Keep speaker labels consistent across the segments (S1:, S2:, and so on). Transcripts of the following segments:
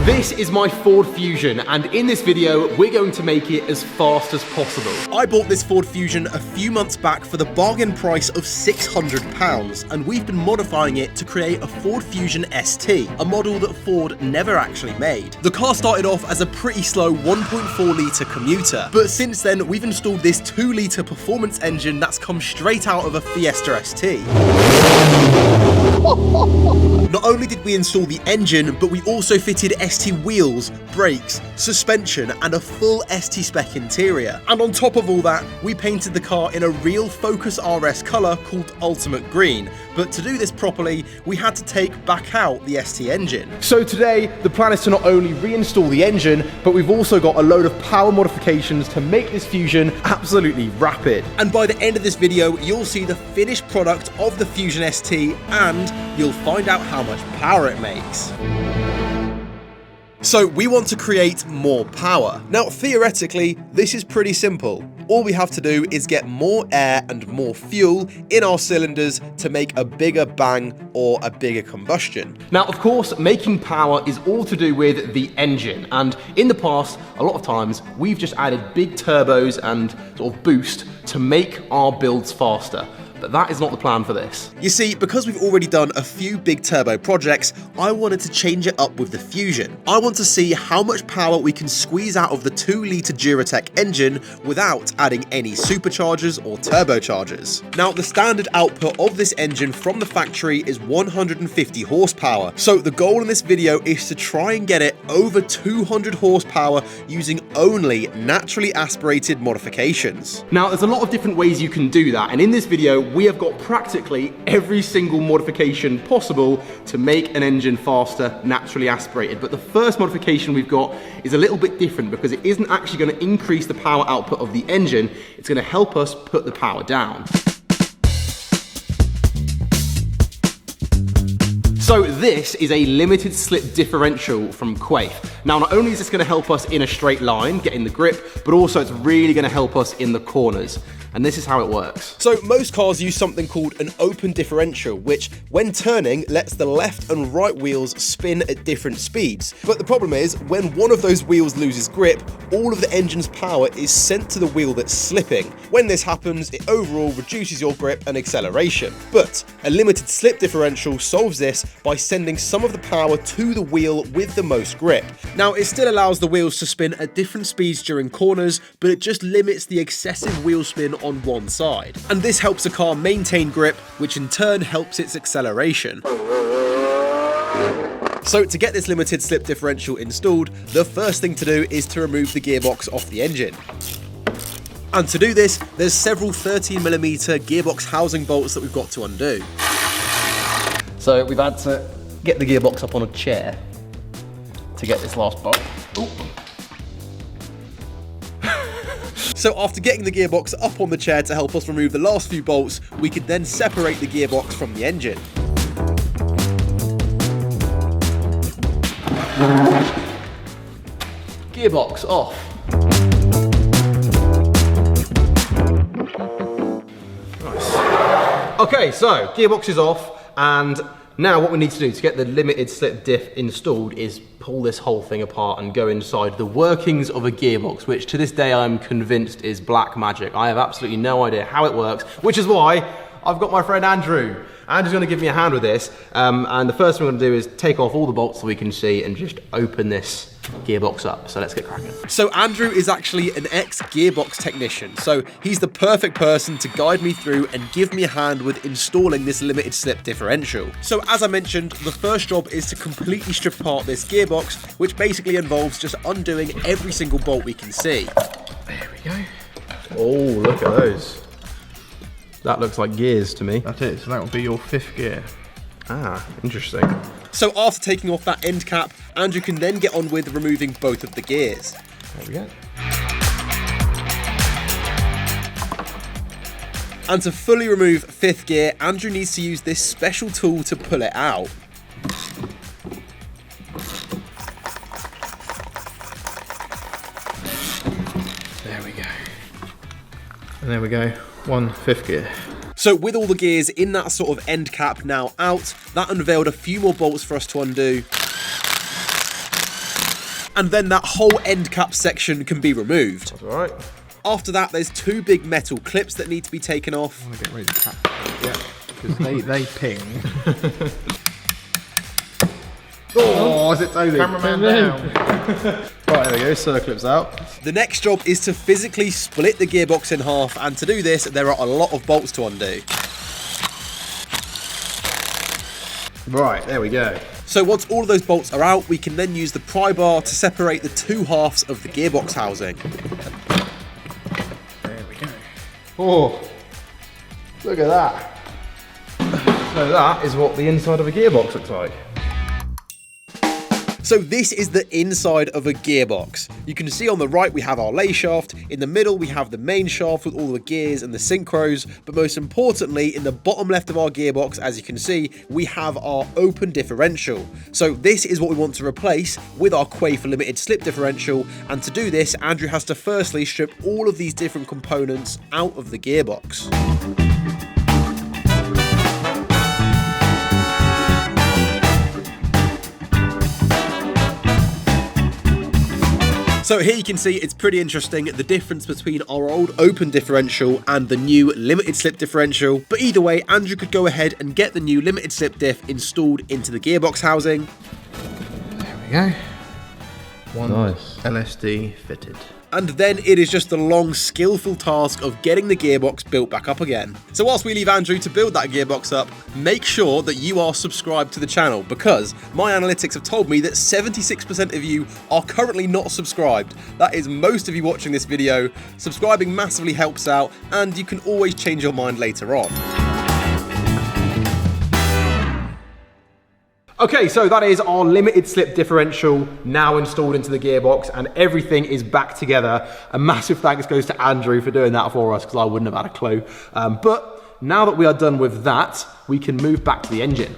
S1: This is my Ford Fusion, and in this video, we're going to make it as fast as possible.
S2: I bought this Ford Fusion a few months back for the bargain price of £600, and we've been modifying it to create a Ford Fusion ST, a model that Ford never actually made. The car started off as a pretty slow 1.4 litre commuter, but since then, we've installed this 2 litre performance engine that's come straight out of a Fiesta ST. Not only did we install the engine, but we also fitted ST wheels, brakes, suspension, and a full ST spec interior. And on top of all that, we painted the car in a real Focus RS colour called Ultimate Green. But to do this properly, we had to take back out the ST engine.
S1: So today, the plan is to not only reinstall the engine, but we've also got a load of power modifications to make this Fusion absolutely rapid.
S2: And by the end of this video, you'll see the finished product of the Fusion ST, and you'll find out how much power it makes. So we want to create more power. Now, theoretically, this is pretty simple. All we have to do is get more air and more fuel in our cylinders to make a bigger bang or a bigger combustion.
S1: Now, of course, making power is all to do with the engine. And in the past, a lot of times, we've just added big turbos and sort of boost to make our builds faster. But that is not the plan for this.
S2: You see, because we've already done a few big turbo projects, I wanted to change it up with the Fusion. I want to see how much power we can squeeze out of the 2 litre Duratec engine without adding any superchargers or turbochargers. Now, the standard output of this engine from the factory is 150 horsepower. So the goal in this video is to try and get it over 200 horsepower using only naturally aspirated modifications.
S1: Now, there's a lot of different ways you can do that, and in this video, we have got practically every single modification possible to make an engine faster, naturally aspirated. But the first modification we've got is a little bit different because it isn't actually going to increase the power output of the engine, it's going to help us put the power down. So this is a limited slip differential from Quaife. Now, not only is this going to help us in a straight line, getting the grip, but also it's really going to help us in the corners. And this is how it works.
S2: So most cars use something called an open differential, which when turning lets the left and right wheels spin at different speeds. But the problem is, when one of those wheels loses grip, all of the engine's power is sent to the wheel that's slipping. When this happens, it overall reduces your grip and acceleration. But a limited slip differential solves this by sending some of the power to the wheel with the most grip. Now, it still allows the wheels to spin at different speeds during corners, but it just limits the excessive wheel spin on one side. And this helps the car maintain grip, which in turn helps its acceleration. So to get this limited slip differential installed, the first thing to do is to remove the gearbox off the engine. And to do this, there's several 13mm gearbox housing bolts that we've got to undo.
S1: So we've had to get the gearbox up on a chair to get this last bolt. Ooh.
S2: So after getting the gearbox up on the chair to help us remove the last few bolts, we could then separate the gearbox from the engine.
S1: Gearbox off. Nice. Okay, so gearbox is off, and now what we need to do to get the limited slip diff installed is pull this whole thing apart and go inside the workings of a gearbox, which to this day I'm convinced is black magic. I have absolutely no idea how it works, which is why I've got my friend Andrew. Andrew's going to give me a hand with this, and the first thing we're going to do is take off all the bolts so we can see and just open this gearbox up. So let's get cracking.
S2: So Andrew is actually an ex-gearbox technician, so he's the perfect person to guide me through and give me a hand with installing this limited slip differential. So as I mentioned, the first job is to completely strip apart this gearbox, which basically involves just undoing every single bolt we can see.
S1: There we go. Oh, look at those. That looks like gears to me.
S3: That's it, so that will be your 5th gear.
S1: Ah, interesting.
S2: So after taking off that end cap, Andrew can then get on with removing both of the gears.
S1: There we go.
S2: And to fully remove 5th gear, Andrew needs to use this special tool to pull it out.
S3: There we go. And there we go, 1/5 gear.
S2: So with all the gears in that sort of end cap now out, that unveiled a few more bolts for us to undo. and then that whole end cap section can be removed.
S1: That's all right.
S2: After that, there's 2 big metal clips that need to be taken off.
S3: I'm gonna get rid of the cap. Yeah, because they ping. Oh, is it Toby?
S1: Cameraman down. Right, there we go, circlips out.
S2: The next job is to physically split the gearbox in half, and to do this, there are a lot of bolts to undo.
S1: Right, there we go.
S2: So once all of those bolts are out, we can then use the pry bar to separate the 2 halves of the gearbox housing.
S3: There we go.
S1: Oh, look at that. So that is what the inside of a gearbox looks like.
S2: So this is the inside of a gearbox. You can see on the right we have our lay shaft, in the middle we have the main shaft with all the gears and the synchros, but most importantly in the bottom left of our gearbox, as you can see, we have our open differential. So this is what we want to replace with our Quafer limited slip differential, and to do this Andrew has to firstly strip all of these different components out of the gearbox. So here you can see it's pretty interesting, the difference between our old open differential and the new limited slip differential. But either way, Andrew could go ahead and get the new limited slip diff installed into the gearbox housing.
S3: There we go. One
S1: Nice.
S3: LSD fitted.
S2: And then it is just the long, skillful task of getting the gearbox built back up again. So whilst we leave Andrew to build that gearbox up, make sure that you are subscribed to the channel, because my analytics have told me that 76% of you are currently not subscribed. That is most of you watching this video. Subscribing massively helps out, and you can always change your mind later on.
S1: Okay, so that is our limited slip differential now installed into the gearbox, and everything is back together. A massive thanks goes to Andrew for doing that for us, because I wouldn't have had a clue. But now that we are done with that, we can move back to the engine.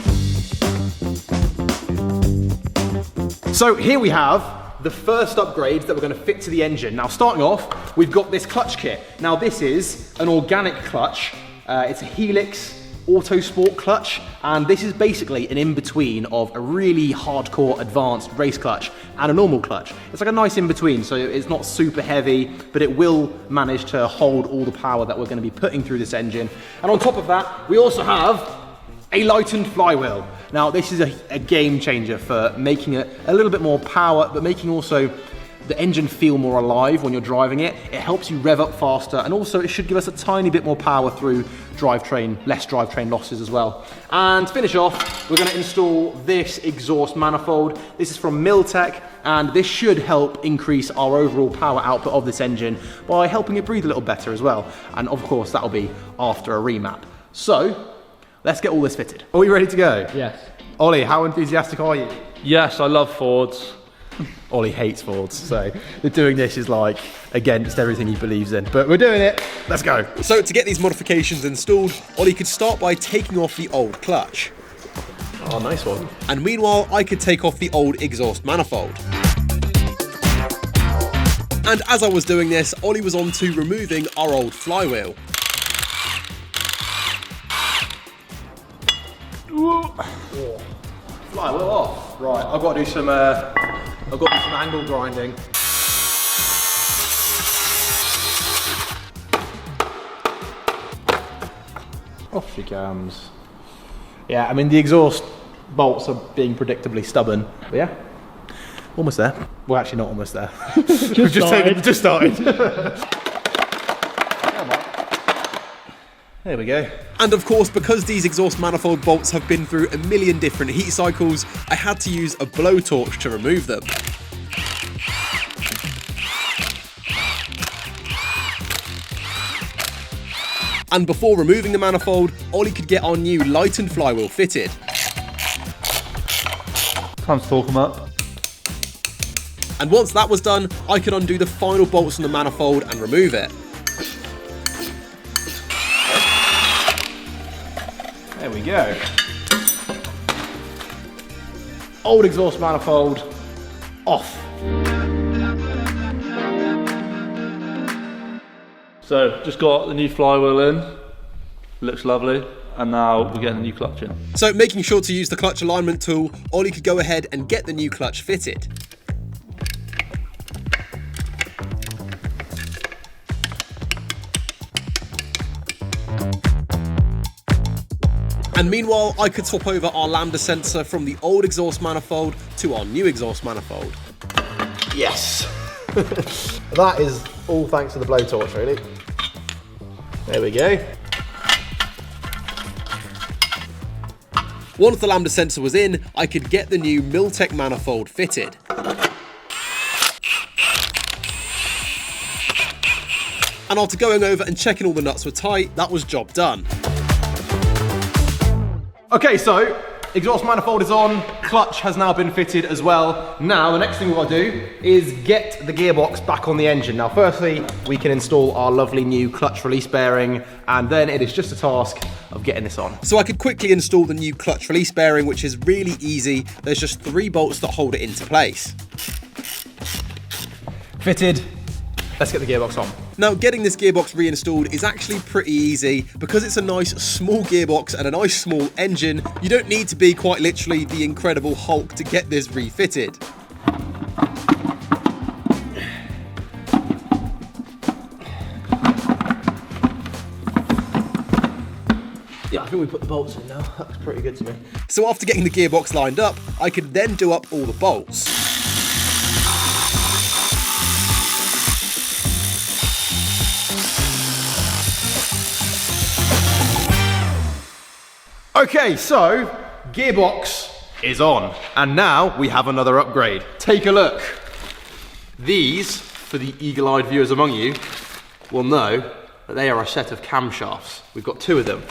S1: So here we have the first upgrades that we're going to fit to the engine. Now starting off, we've got this clutch kit. Now this is an organic clutch. It's a Helix Auto Sport clutch, and this is basically an in-between of a really hardcore advanced race clutch and a normal clutch. It's like a nice in-between, so it's not super heavy, but it will manage to hold all the power that we're going to be putting through this engine. And on top of that, we also have a lightened flywheel. Now this is a game changer for making it a little bit more power, but making also the engine feel more alive when you're driving it. It helps you rev up faster, and also it should give us a tiny bit more power through drivetrain, less drivetrain losses as well. And to finish off, we're going to install this exhaust manifold. This is from Miltech, and this should help increase our overall power output of this engine by helping it breathe a little better as well. And of course, that'll be after a remap. So let's get all this fitted. Are we ready to go?
S4: Yes.
S1: Ollie, how enthusiastic are you?
S4: Yes, I love Fords.
S1: Ollie hates Fords, so doing this is like against everything he believes in. But we're doing it. Let's go.
S2: So to get these modifications installed, Ollie could start by taking off the old clutch.
S1: Oh, nice one.
S2: And meanwhile, I could take off the old exhaust manifold. And as I was doing this, Ollie was on to removing our old flywheel.
S1: Flywheel off. Right, I've got to do some angle grinding. Off she comes. Yeah, I mean the exhaust bolts are being predictably stubborn, but yeah, almost there. Well, actually not almost there. We've just started. There we go.
S2: And of course, because these exhaust manifold bolts have been through a million different heat cycles, I had to use a blowtorch to remove them. And before removing the manifold, Ollie could get our new lightened flywheel fitted.
S4: Time to torque them up.
S2: And once that was done, I could undo the final bolts on the manifold and remove it.
S1: There we go. Old exhaust manifold off.
S4: So, just got the new flywheel in. Looks lovely. And now we're getting the new clutch in.
S2: So making sure to use the clutch alignment tool, Ollie could go ahead and get the new clutch fitted. And meanwhile, I could swap over our lambda sensor from the old exhaust manifold to our new exhaust manifold.
S1: Yes! That is all thanks to the blowtorch, really. There we go.
S2: Once the lambda sensor was in, I could get the new Milltech manifold fitted. And after going over and checking all the nuts were tight, that was job done.
S1: Okay, so exhaust manifold is on, clutch has now been fitted as well. Now the next thing we've got to do is get the gearbox back on the engine. Now firstly, we can install our lovely new clutch release bearing, and then it is just a task of getting this on.
S2: So I could quickly install the new clutch release bearing, which is really easy. There's just 3 bolts that hold it into place.
S1: Fitted, let's get the gearbox on.
S2: Now, getting this gearbox reinstalled is actually pretty easy. Because it's a nice small gearbox and a nice small engine, you don't need to be quite literally the Incredible Hulk to get this refitted.
S1: Yeah, I think we put the bolts in now. That looks pretty good to me.
S2: So after getting the gearbox lined up, I could then do up all the bolts.
S1: Okay, so gearbox is on, and now we have another upgrade. Take a look. These, for the eagle-eyed viewers among you, will know that they are a set of camshafts. We've got 2 of them,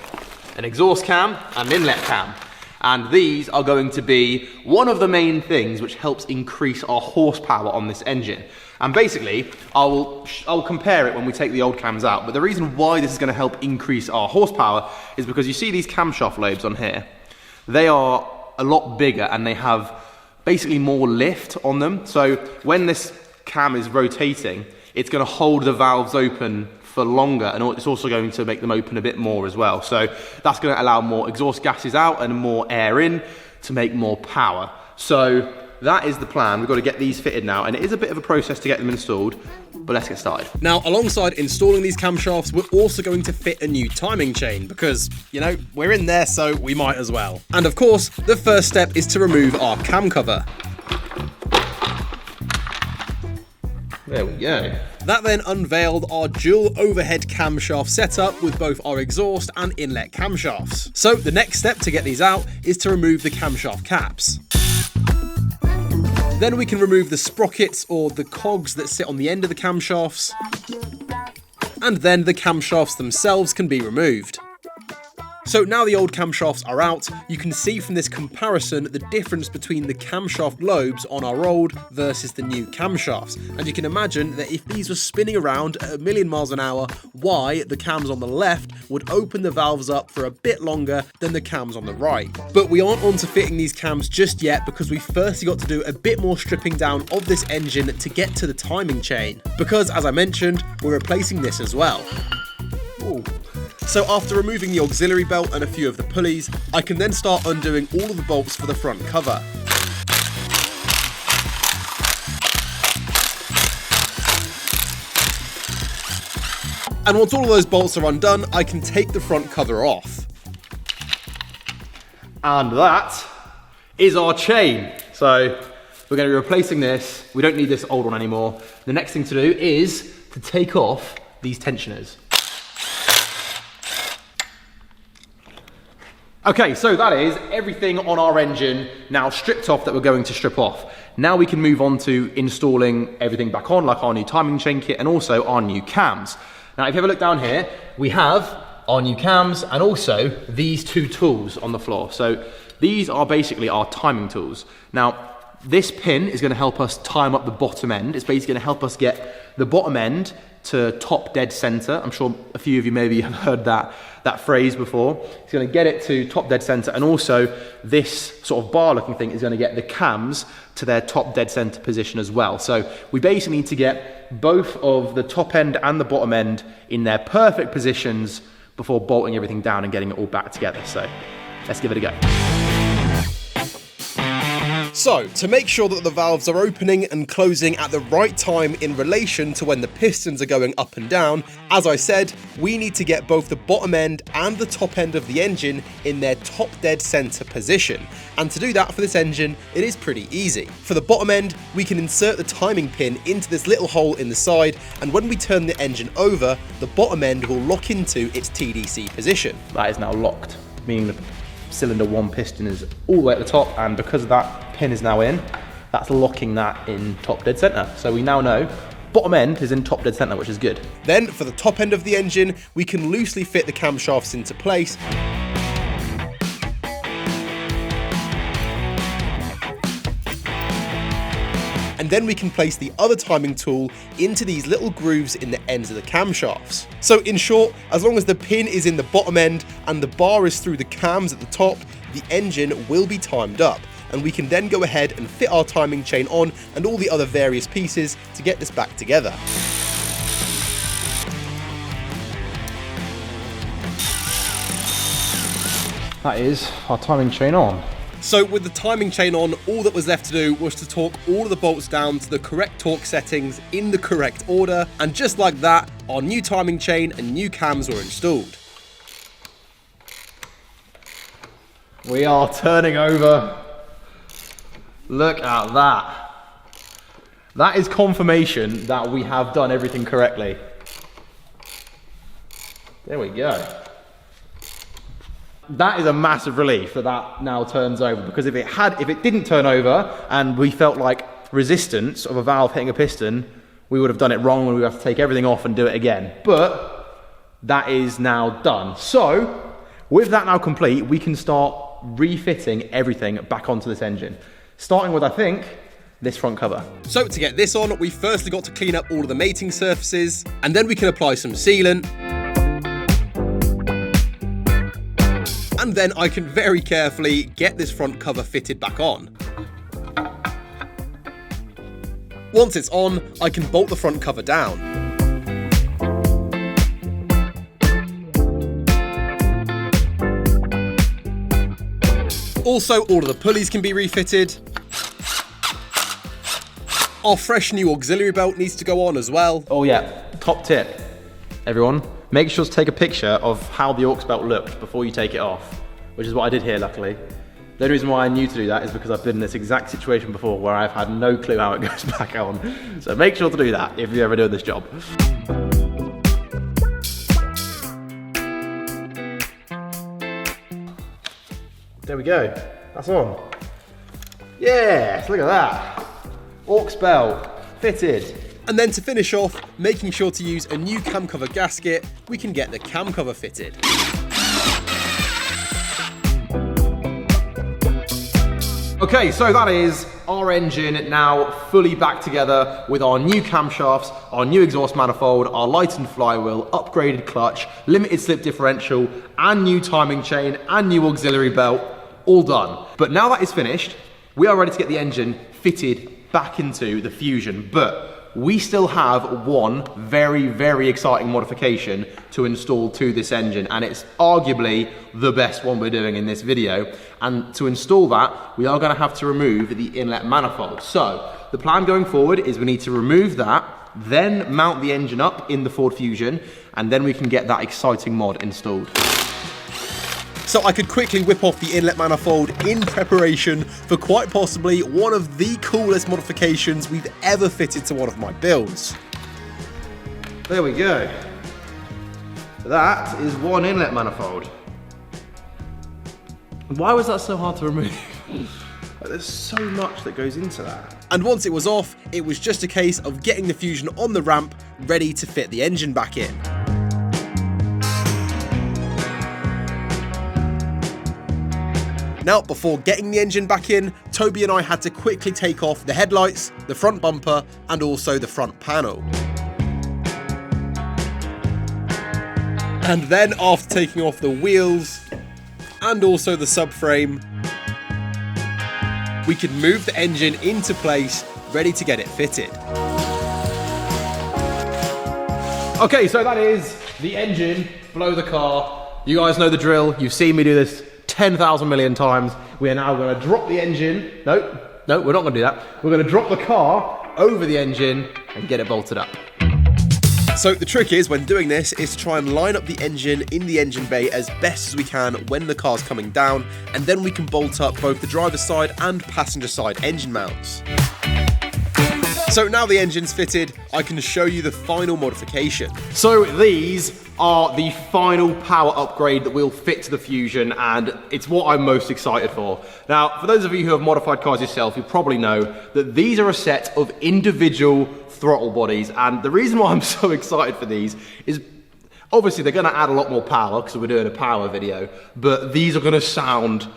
S1: an exhaust cam and an inlet cam. And these are going to be one of the main things which helps increase our horsepower on this engine. And basically, I'll compare it when we take the old cams out, but the reason why this is going to help increase our horsepower is because you see these camshaft lobes on here. They are a lot bigger and they have basically more lift on them. So when this cam is rotating, it's going to hold the valves open for longer, and it's also going to make them open a bit more as well. So that's going to allow more exhaust gases out and more air in to make more power. So that is the plan. We've got to get these fitted now, and it is a bit of a process to get them installed, but let's get started.
S2: Now, alongside installing these camshafts, we're also going to fit a new timing chain because, you know, we're in there, so we might as well. And of course, the first step is to remove our cam cover.
S1: There we go.
S2: That then unveiled our dual overhead camshaft setup with both our exhaust and inlet camshafts. So the next step to get these out is to remove the camshaft caps. Then we can remove the sprockets or the cogs that sit on the end of the camshafts, and then the camshafts themselves can be removed. So now the old camshafts are out, you can see from this comparison the difference between the camshaft lobes on our old versus the new camshafts. And you can imagine that if these were spinning around at 1,000,000 miles an hour, why the cams on the left would open the valves up for a bit longer than the cams on the right. But we aren't on to fitting these cams just yet, because we firstly got to do a bit more stripping down of this engine to get to the timing chain. Because as I mentioned, we're replacing this as well. Ooh. So after removing the auxiliary belt and a few of the pulleys, I can then start undoing all of the bolts for the front cover. And once all of those bolts are undone, I can take the front cover off.
S1: And that is our chain. So we're going to be replacing this. We don't need this old one anymore. The next thing to do is to take off these tensioners. Okay, so that is everything on our engine now stripped off that we're going to strip off. Now we can move on to installing everything back on, like our new timing chain kit and also our new cams. Now, if you have a look down here, we have our new cams and also these 2 tools on the floor. So these are basically our timing tools. Now, this pin is going to help us time up the bottom end. It's basically going to help us get the bottom end to top dead center. I'm sure a few of you maybe have heard that phrase before. It's going to get it to top dead center, and also this sort of bar looking thing is going to get the cams to their top dead center position as well. So we basically need to get both of the top end and the bottom end in their perfect positions before bolting everything down and getting it all back together. So let's give it a go.
S2: So, to make sure that the valves are opening and closing at the right time in relation to when the pistons are going up and down, as I said, we need to get both the bottom end and the top end of the engine in their top dead center position. And to do that for this engine, it is pretty easy. For the bottom end, we can insert the timing pin into this little hole in the side, and when we turn the engine over, the bottom end will lock into its TDC position.
S1: That is now locked, meaning the cylinder 1 piston is all the way at the top, and because of that pin is now in, that's locking that in top dead center. So we now know bottom end is in top dead center, which is good.
S2: Then for the top end of the engine, we can loosely fit the camshafts into place. And then we can place the other timing tool into these little grooves in the ends of the camshafts. So in short, as long as the pin is in the bottom end and the bar is through the cams at the top, the engine will be timed up, and we can then go ahead and fit our timing chain on and all the other various pieces to get this back together.
S3: That is our timing chain on.
S2: So with the timing chain on, all that was left to do was to torque all of the bolts down to the correct torque settings in the correct order, and just like that, our new timing chain and new cams were installed.
S1: We are turning over. Look at that. That is confirmation that we have done everything correctly. There we go. That is a massive relief that that now turns over, because if it didn't turn over and we felt like resistance of a valve hitting a piston, we would have done it wrong and we would have to take everything off and do it again. But that is now done. So with that now complete, we can start refitting everything back onto this engine, starting with, I think, this front cover.
S2: So to get this on, we firstly got to clean up all of the mating surfaces, and then we can apply some sealant. And then I can very carefully get this front cover fitted back on. Once it's on, I can bolt the front cover down. Also, all of the pulleys can be refitted. Our fresh new auxiliary belt needs to go on as well.
S1: Oh yeah, top tip, everyone. Make sure to take a picture of how the aux belt looked before you take it off, which is what I did here, luckily. The only reason why I knew to do that is because I've been in this exact situation before where I've had no clue how it goes back on. So make sure to do that if you're ever doing this job. There we go, that's on. Yes, look at that. Aux belt, fitted.
S2: And then to finish off, making sure to use a new cam cover gasket, we can get the cam cover fitted.
S1: Okay, so that is our engine now fully back together with our new camshafts, our new exhaust manifold, our lightened flywheel, upgraded clutch, limited slip differential, and new timing chain, and new auxiliary belt, all done. But now that is finished, we are ready to get the engine fitted back into the Fusion, but we still have one very, very exciting modification to install to this engine, and it's arguably the best one we're doing in this video. And to install that, we are going to have to remove the inlet manifold. So the plan going forward is we need to remove that, then mount the engine up in the Ford Fusion, and then we can get that exciting mod installed.
S2: So I could quickly whip off the inlet manifold in preparation for quite possibly one of the coolest modifications we've ever fitted to one of my builds.
S1: There we go. That is one inlet manifold. Why was that so hard to remove? There's so much that goes into that.
S2: And once it was off, it was just a case of getting the Fusion on the ramp, ready to fit the engine back in. Now, before getting the engine back in, Toby and I had to quickly take off the headlights, the front bumper, and also the front panel. And then, after taking off the wheels, and also the subframe, we could move the engine into place, ready to get it fitted.
S1: Okay, so that is the engine below the car. You guys know the drill. You've seen me do this 10,000 million times. We are now going to drop the engine. Nope, No, we're not going to do that. We're going to drop the car over the engine and get it bolted up.
S2: So the trick is, when doing this, is to try and line up the engine in the engine bay as best as we can when the car's coming down, and then we can bolt up both the driver's side and passenger side engine mounts. So now the engine's fitted, I can show you the final modification.
S1: So these are the final power upgrade that we'll fit to the Fusion, and it's what I'm most excited for. Now, for those of you who have modified cars yourself, you probably know that these are a set of individual throttle bodies, and the reason why I'm so excited for these is obviously they're going to add a lot more power because we're doing a power video, but these are going to sound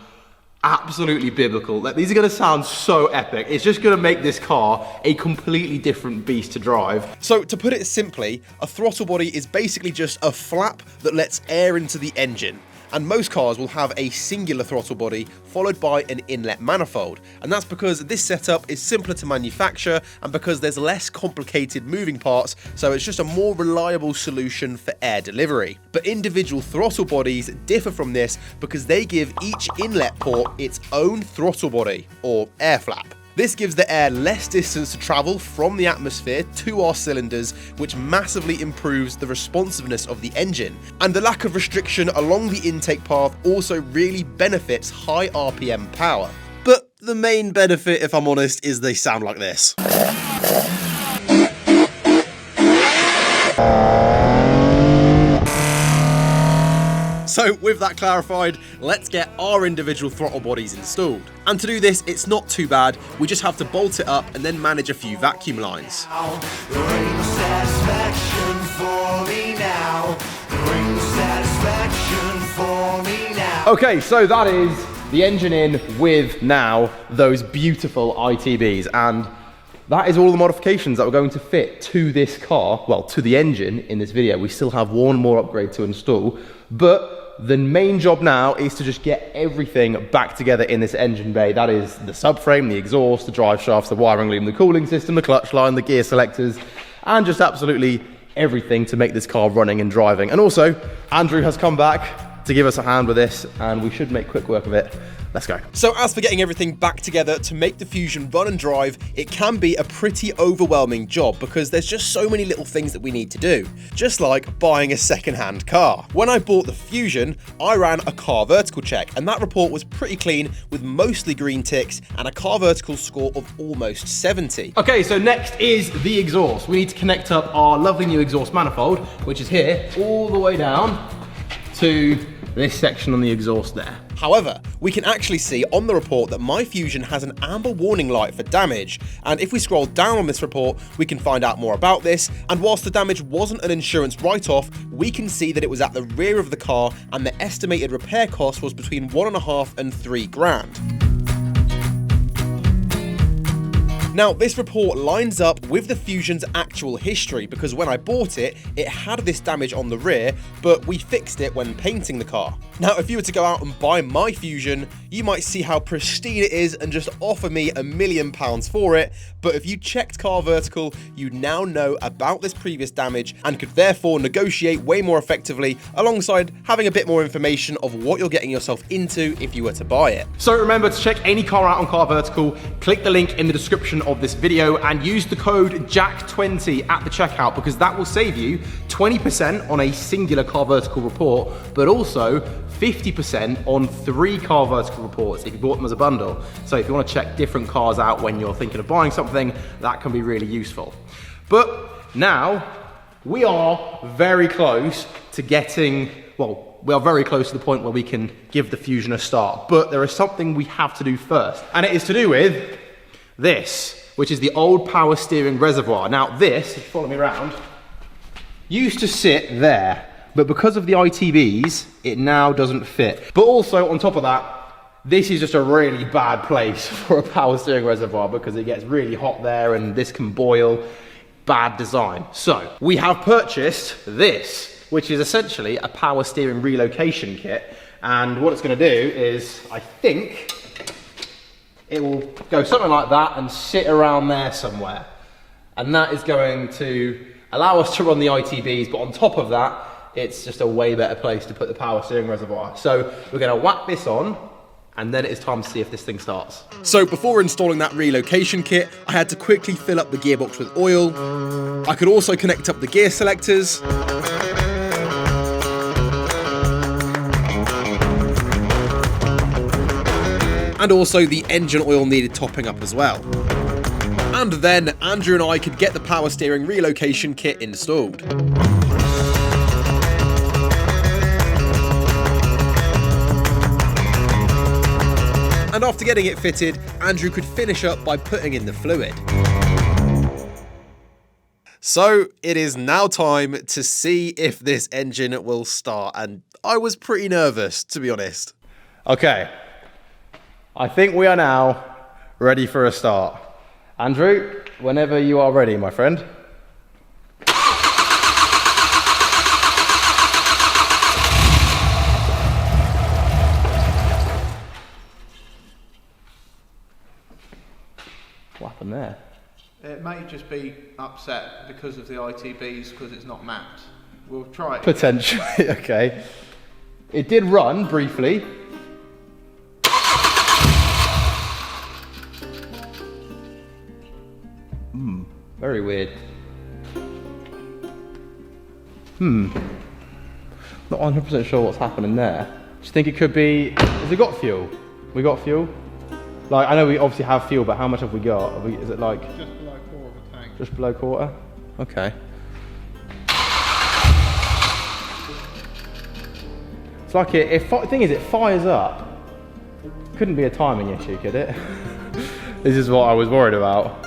S1: absolutely biblical. Like, these are going to sound so epic. It's just going to make this car a completely different beast to drive.
S2: So to put it simply, a throttle body is basically just a flap that lets air into the engine. And most cars will have a singular throttle body followed by an inlet manifold, and that's because this setup is simpler to manufacture and because there's less complicated moving parts, so it's just a more reliable solution for air delivery. But individual throttle bodies differ from this because they give each inlet port its own throttle body, or air flap. This gives the air less distance to travel from the atmosphere to our cylinders, which massively improves the responsiveness of the engine. And the lack of restriction along the intake path also really benefits high RPM power. But the main benefit, if I'm honest, is they sound like this. So with that clarified, let's get our individual throttle bodies installed. And to do this, it's not too bad. We just have to bolt it up and then manage a few vacuum lines.
S1: Okay, so that is the engine in with now those beautiful ITBs, and that is all the modifications that we're going to fit to this car, well, to the engine in this video. We still have one more upgrade to install, but the main job now is to just get everything back together in this engine bay. That is the subframe, the exhaust, the drive shafts, the wiring loom, the cooling system, the clutch line, the gear selectors, and just absolutely everything to make this car running and driving. And also, Andrew has come back to give us a hand with this, and we should make quick work of it. Let's go.
S2: So as for getting everything back together to make the Fusion run and drive, it can be a pretty overwhelming job because there's just so many little things that we need to do. Just like buying a second-hand car. When I bought the Fusion, I ran a CarVertical check, and that report was pretty clean with mostly green ticks and a CarVertical score of almost 70.
S1: Okay, so next is the exhaust. We need to connect up our lovely new exhaust manifold, which is here, all the way down to this section on the exhaust there.
S2: However, we can actually see on the report that my Fusion has an amber warning light for damage, and if we scroll down on this report, we can find out more about this, and whilst the damage wasn't an insurance write-off, we can see that it was at the rear of the car and the estimated repair cost was between $1.5 and $3 grand. Now, this report lines up with the Fusion's actual history because when I bought it, it had this damage on the rear, but we fixed it when painting the car. Now, if you were to go out and buy my Fusion, you might see how pristine it is and just offer me £1 million for it, but if you checked CarVertical, you now know about this previous damage and could therefore negotiate way more effectively alongside having a bit more information of what you're getting yourself into if you were to buy it.
S1: So remember to check any car out on CarVertical, click the link in the description of this video and use the code JACK20 at the checkout because that will save you 20% on a singular CarVertical report, but also 50% on 3 CarVertical reports if you bought them as a bundle. So if you want to check different cars out when you're thinking of buying something, that can be really useful. But now we are very close to getting, well, we are very close to the point where we can give the Fusion a start, but there is something we have to do first, and it is to do with this, which is the old power steering reservoir. Now this, if you follow me around, used to sit there, but because of the ITBs, it now doesn't fit. But also, on top of that, this is just a really bad place for a power steering reservoir because it gets really hot there and this can boil. Bad design. So, we have purchased this, which is essentially a power steering relocation kit. And what it's going to do is, I think, it will go something like that and sit around there somewhere. And that is going to allow us to run the ITBs, but on top of that, it's just a way better place to put the power steering reservoir. So we're going to whack this on and then it is time to see if this thing starts.
S2: So before installing that relocation kit, I had to quickly fill up the gearbox with oil. I could also connect up the gear selectors. And also the engine oil needed topping up as well. And then Andrew and I could get the power steering relocation kit installed. And after getting it fitted, Andrew could finish up by putting in the fluid. So it is now time to see if this engine will start, and I was pretty nervous, to be honest.
S1: Okay, I think we are now ready for a start. Andrew, whenever you are ready, my friend. What happened there?
S3: It may just be upset because of the ITBs, because it's not mapped. We'll try it.
S1: Potentially, okay. It did run briefly. Very weird. Not 100% sure what's happening there. Do you think it could be... Has it got fuel? We got fuel? Like, I know we obviously have fuel, but how much have we got? Is it like...
S3: Just below quarter of a tank.
S1: Just below quarter? Okay. It's like the thing is, it fires up. Couldn't be a timing issue, could it? This is what I was worried about.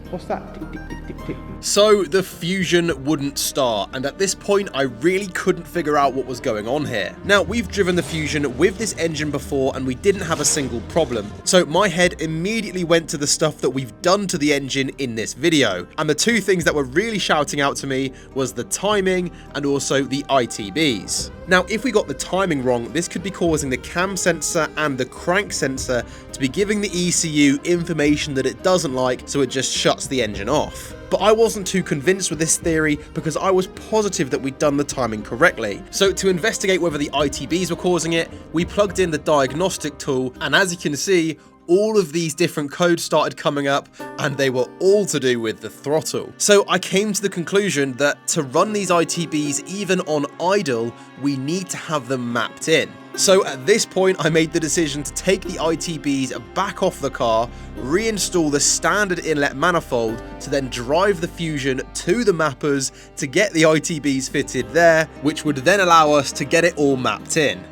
S1: What's that? Tick, tick, tick, tick, tick.
S2: So the Fusion wouldn't start, and at this point I really couldn't figure out what was going on here. Now, we've driven the Fusion with this engine before and we didn't have a single problem, so my head immediately went to the stuff that we've done to the engine in this video, and the two things that were really shouting out to me was the timing and also the ITBs. Now, if we got the timing wrong, this could be causing the cam sensor and the crank sensor to be giving the ECU information that it doesn't like, so it just shuts the engine off. But I wasn't too convinced with this theory because I was positive that we'd done the timing correctly. So to investigate whether the ITBs were causing it, we plugged in the diagnostic tool, and as you can see, all of these different codes started coming up and they were all to do with the throttle. So I came to the conclusion that to run these ITBs even on idle, we need to have them mapped in. So at this point, I made the decision to take the ITBs back off the car, reinstall the standard inlet manifold to then drive the Fusion to the mappers to get the ITBs fitted there, which would then allow us to get it all mapped in.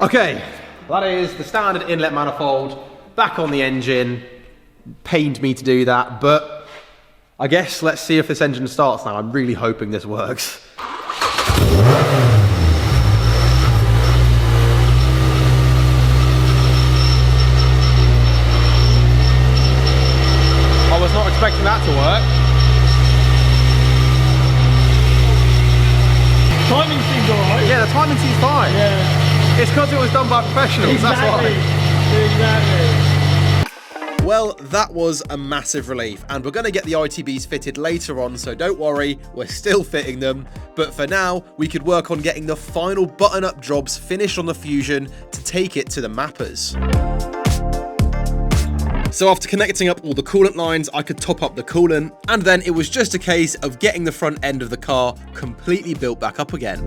S1: Okay, that is the standard inlet manifold back on the engine. Pained me to do that, but I guess let's see if this engine starts now. I'm really hoping this works. I was not expecting that to work.
S4: Timing seems alright.
S1: Yeah, the timing seems fine.
S4: Yeah.
S1: It's because it was done by professionals,
S4: Exactly.
S1: that's why.
S4: Exactly.
S2: Well, that was a massive relief, and we're going to get the ITBs fitted later on, so don't worry, we're still fitting them. But for now, we could work on getting the final button-up jobs finished on the Fusion to take it to the mappers. So after connecting up all the coolant lines, I could top up the coolant, and then it was just a case of getting the front end of the car completely built back up again.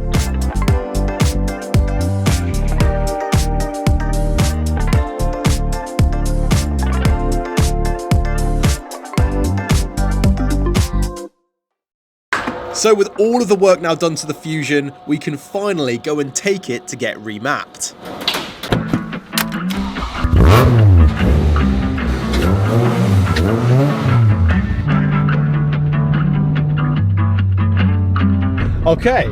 S2: So with all of the work now done to the Fusion, we can finally go and take it to get remapped.
S1: Okay,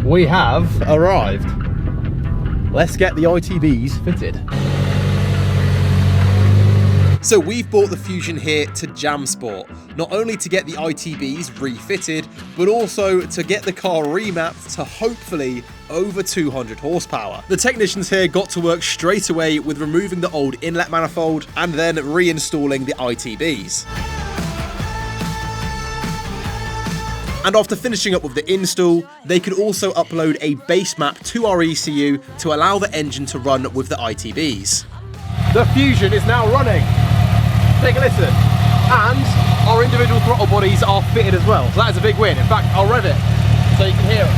S1: we have arrived. Let's get the ITBs fitted.
S2: So we've brought the Fusion here to JamSport, not only to get the ITBs refitted, but also to get the car remapped to hopefully over 200 horsepower. The technicians here got to work straight away with removing the old inlet manifold and then reinstalling the ITBs. And after finishing up with the install, they could also upload a base map to our ECU to allow the engine to run with the ITBs.
S1: The Fusion is now running. Take a listen. And our individual throttle bodies are fitted as well. So that is a big win. In fact, I'll rev it so you can hear it.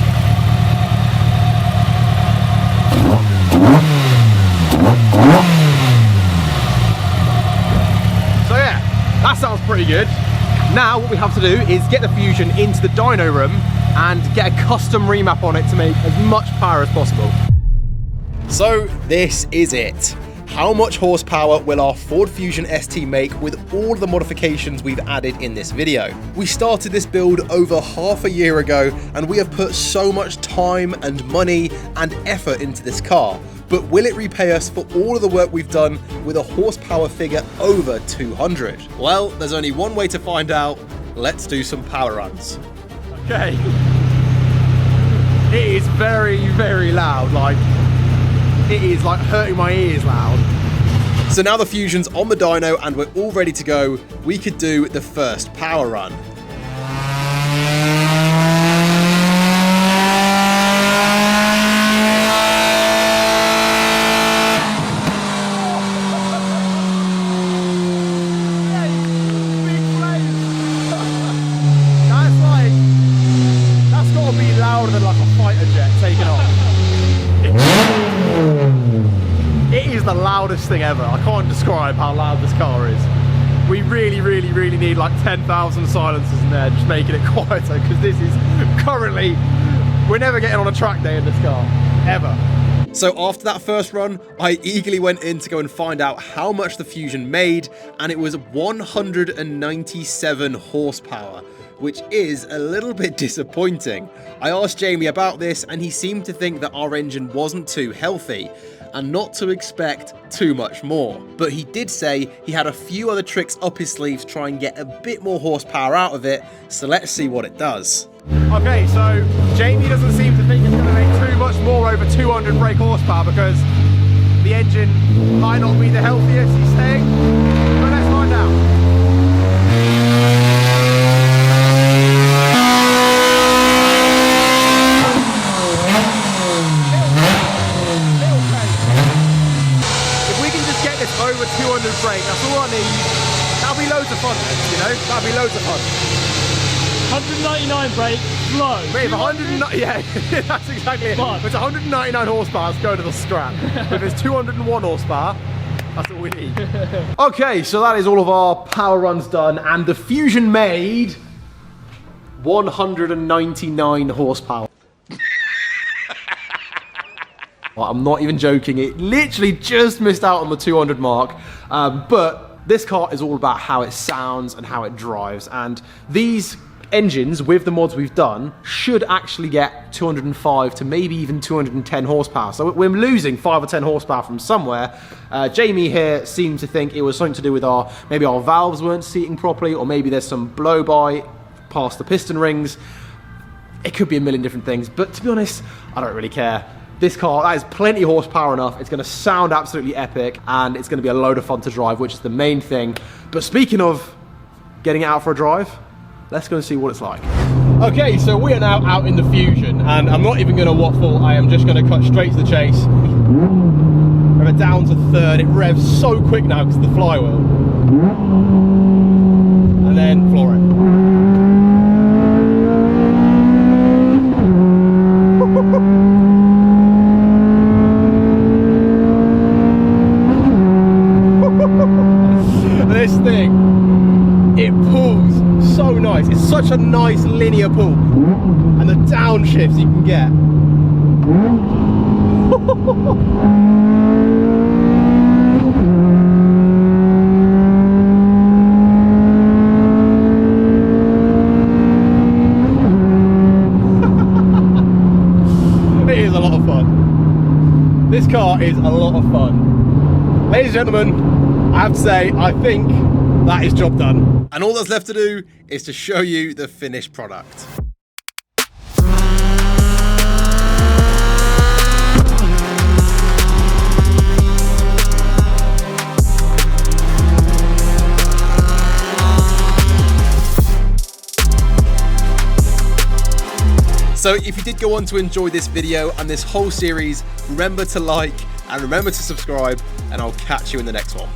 S1: So yeah, that sounds pretty good. Now what we have to do is get the Fusion into the dyno room and get a custom remap on it to make as much power as possible.
S2: So this is it. How much horsepower will our Ford Fusion ST make with all the modifications we've added in this video? We started this build over half a year ago and we have put so much time and money and effort into this car. But will it repay us for all of the work we've done with a horsepower figure over 200? Well, there's only one way to find out. Let's do some power runs.
S1: Okay. It is very, very loud. Like, it is like hurting my ears loud.
S2: So now the Fusion's on the dyno and we're all ready to go, we could do the first power run.
S1: That's got to be louder than like a fighter jet taking off. It is the loudest thing ever. I can't describe how loud this car is. We really, really, really need like 10,000 silencers in there, just making it quieter, because this is currently, we're never getting on a track day in this car, ever.
S2: So after that first run, I eagerly went in to go and find out how much the Fusion made, and it was 197 horsepower, which is a little bit disappointing. I asked Jamie about this and he seemed to think that our engine wasn't too healthy and not to expect too much more. But he did say he had a few other tricks up his sleeve to try and get a bit more horsepower out of it, so let's see what it does.
S1: Okay, so Jamie doesn't seem to think it's going to make too much more over 200 brake horsepower because the engine might not be the healthiest, he's saying, but let's find out. Over 200 brake, that's all I need. That'll be loads of fun then, you know? That'll be loads of fun.
S5: 199 brake, slow.
S1: Wait, if 190, yeah, that's exactly it. If it's 199 horsepower, let's go to the scrap. If it's 201 horsepower, that's all we need. Okay, so that is all of our power runs done, and the Fusion made 199 horsepower. I'm not even joking, it literally just missed out on the 200 mark, but this car is all about how it sounds and how it drives, and these engines, with the mods we've done, should actually get 205 to maybe even 210 horsepower, so we're losing 5 or 10 horsepower from somewhere. Jamie here seemed to think it was something to do with maybe our valves weren't seating properly, or maybe there's some blow-by past the piston rings. It could be a million different things, but to be honest, I don't really care. This car, that is plenty of horsepower enough. It's going to sound absolutely epic and it's going to be a load of fun to drive, which is the main thing. But speaking of getting out for a drive, let's go and see what it's like. Okay, so we are now out in the Fusion and I'm not even going to waffle. I am just going to cut straight to the chase. Rev it down to third. It revs so quick now because of the flywheel. And then floor it. This thing, it pulls so nice. It's such a nice linear pull, and the downshifts you can get. It is a lot of fun. This car is a lot of fun. Ladies and gentlemen, I have to say, I think that is job done.
S2: And all that's left to do is to show you the finished product. So if you did go on to enjoy this video and this whole series, remember to like and remember to subscribe, and I'll catch you in the next one.